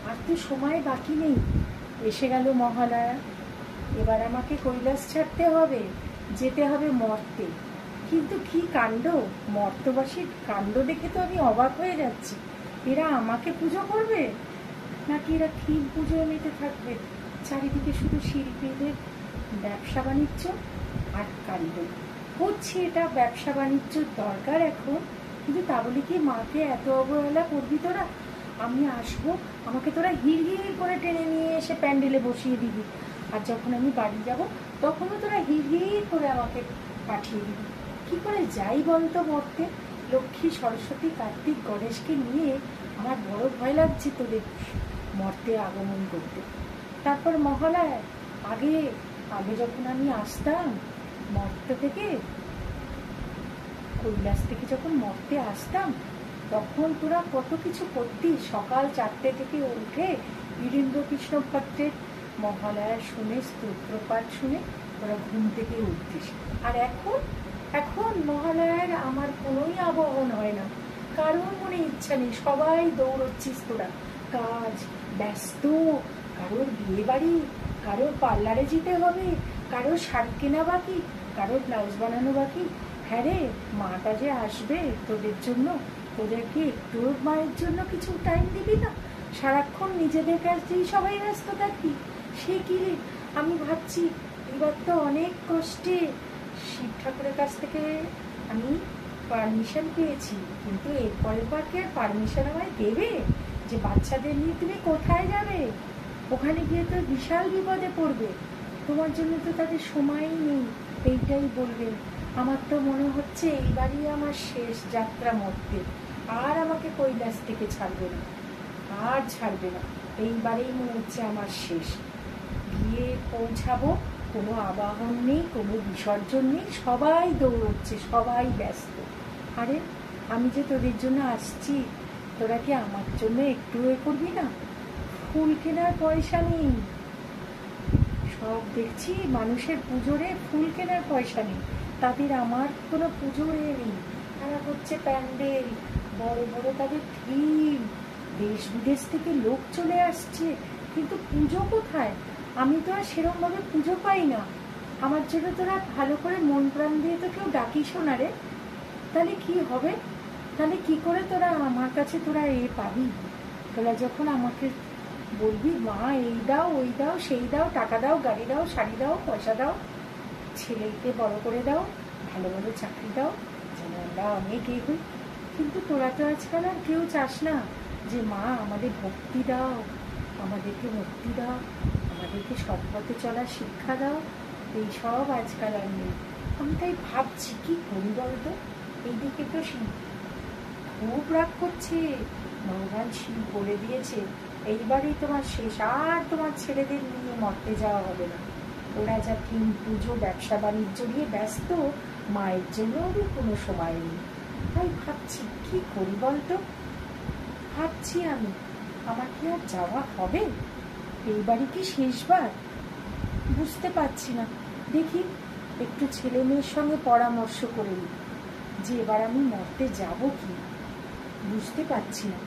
আর তো সময় বাকি নেই, এসে গেল মহালয়া। এবার আমাকে কৈলাস ছাড়তে হবে, যেতে হবে মর্তে। কিন্তু কি কাণ্ড, মর্তবাসীর কাণ্ড দেখে তো আমি অবাক হয়ে যাচ্ছি। এরা আমাকে পুজো করবে নাকি এরা কি পুজো নিতে থাকবে? চারিদিকে শুধু শিল্পীদের ব্যবসা বাণিজ্য আর কারিগর। হচ্ছে এটা ব্যবসা বাণিজ্যর দরকার এখন, কিন্তু তা বলে কি মাকে এত অবহেলা করবি তোরা? আমি আসবো, আমাকে তোরা হিড় হিড় করে টেনে নিয়ে এসে প্যান্ডেলে বসিয়ে দিবি, আর যখন আমি বাড়ি যাব তখনও তোরা হিড় হিড় করে আমাকে পাঠিয়ে দিবি। কি করে যাই বলতো মর্তে? লক্ষ্মী, সরস্বতী, কার্তিক, গণেশকে নিয়ে আমার বড় ভয় লাগছে তোদের মর্তে আগমন করতে। তারপর মহালয়া আগে আগে যখন আমি আসতাম মর্ত থেকে, কৈলাস থেকে যখন মর্তে আসতাম, তখন তোরা কত কিছু করতি। সকাল 4টে থেকে উঠে বীরেন্দ্র কৃষ্ণ ভট্টের মহালয়া শুনে, স্তোত্রপাঠ শুনে তোরা ঘুম থেকে উঠতিস। আর এখন এখন মহালয়ার আমার কোনোই আবহন হয় না, কারোর মনে ইচ্ছা নেই, সবাই দৌড়চ্ছিস তোরা। কাজ, ব্যস্ত, কারোর বিয়ে বাড়ি, কারোর পার্লারে যেতে হবে, কারোর শাড়ি কেনা বাকি, কারোর ব্লাউজ বানানো বাকি। হ্যাঁ রে, মাটা যে আসবে তোদের জন্য, তোদের কি একটু মায়ের জন্য কিছু টাইম দিবি না? সারাক্ষণ নিজেদের কাছেই সবাই ব্যস্ত থাকি। সে কি রে, আমি ভাবছি এবার তো অনেক কষ্টে শিব ঠাকুরের কাছ থেকে আমি পারমিশন পেয়েছি, কিন্তু এরপরের বার কি আর পারমিশন আমায় দেবে যে বাচ্চাদের নিয়ে তুমি কোথায় যাবে? ওখানে গিয়ে তো বিশাল বিপদে পড়বে, তোমার জন্য তো তাদের সময়ই নেই, এইটাই বলবেন। আমার তো মনে হচ্ছে এইবারই আমার শেষ যাত্রা মর্তে, আর আমাকে কৈলাস থেকে ছাড়বে না, আর ছাড়বে না। এইবারেই মনে হচ্ছে আমার শেষ। গিয়ে পৌঁছাবো, কোনো আবাহন নেই, কোনো বিসর্জন নেই, সবাই দৌড়চ্ছে, সবাই ব্যস্ত। আরে আমি যে তোদের জন্য আসছি, তোরা কি আমার জন্য একটু এ করবি না? ফুল কেনার পয়সা নেই, সব দেখছি মানুষের পুজোরে ফুল কেনার পয়সা নেই, তাদের আমার কোনো পুজোর এ নেই। তারা হচ্ছে প্যান্ডেল, বড় বড় তাদের থিম, দেশ বিদেশ থেকে লোক চলে আসছে, কিন্তু পুজো কোথায়? আমি তো আর সেরকমভাবে পুজো পাই না। আমার জন্য তোরা ভালো করে মন প্রাণ দিয়ে তো কেউ ডাকিস না রে। তাহলে কি হবে? তাহলে কি করে তোরা আমার কাছে তোরা এ পাবি? তোরা যখন আমাকে বলবি মা এই দাও, ওই দাও, সেই দাও, টাকা দাও, গাড়ি দাও, শাড়ি দাও, পয়সা দাও, ছেলেকে বড় করে দাও, ভালো ভালো চাকরি দাও, যেন আমরা অনেক এ হই। কিন্তু তোরা তো আজকাল আর কেউ চাস না যে মা আমাদের ভক্তি দাও, আমাদেরকে মুক্তি দাও, আমাদেরকে সৎ পথে চলার শিক্ষা দাও। এইসব আজকাল আর নেই। আমি তাই ভাবছি কি করি বলতো? এইদিকে তো শিব খুব রাগ করছে, ভগবান শিব বলে দিয়েছে এইবারই তোমার শেষ, আর তোমার ছেলেদের নিয়ে মরতে যাওয়া হবে না। ওরা যা থিম পুজো, ব্যবসা বাণিজ্য নিয়ে ব্যস্ত, মায়ের জন্যও কোনো সময় নেই। তাই ভাবছি কি করি বলতো? ভাবছি আমি, আমার কি আর যাওয়া হবে? এইবারই কি শেষবার? বুঝতে পারছি না। দেখি একটু ছেলে মেয়ের সঙ্গে পরামর্শ করে নিই যে এবার আমি মরতে যাব কি। বুঝতে পারছি না।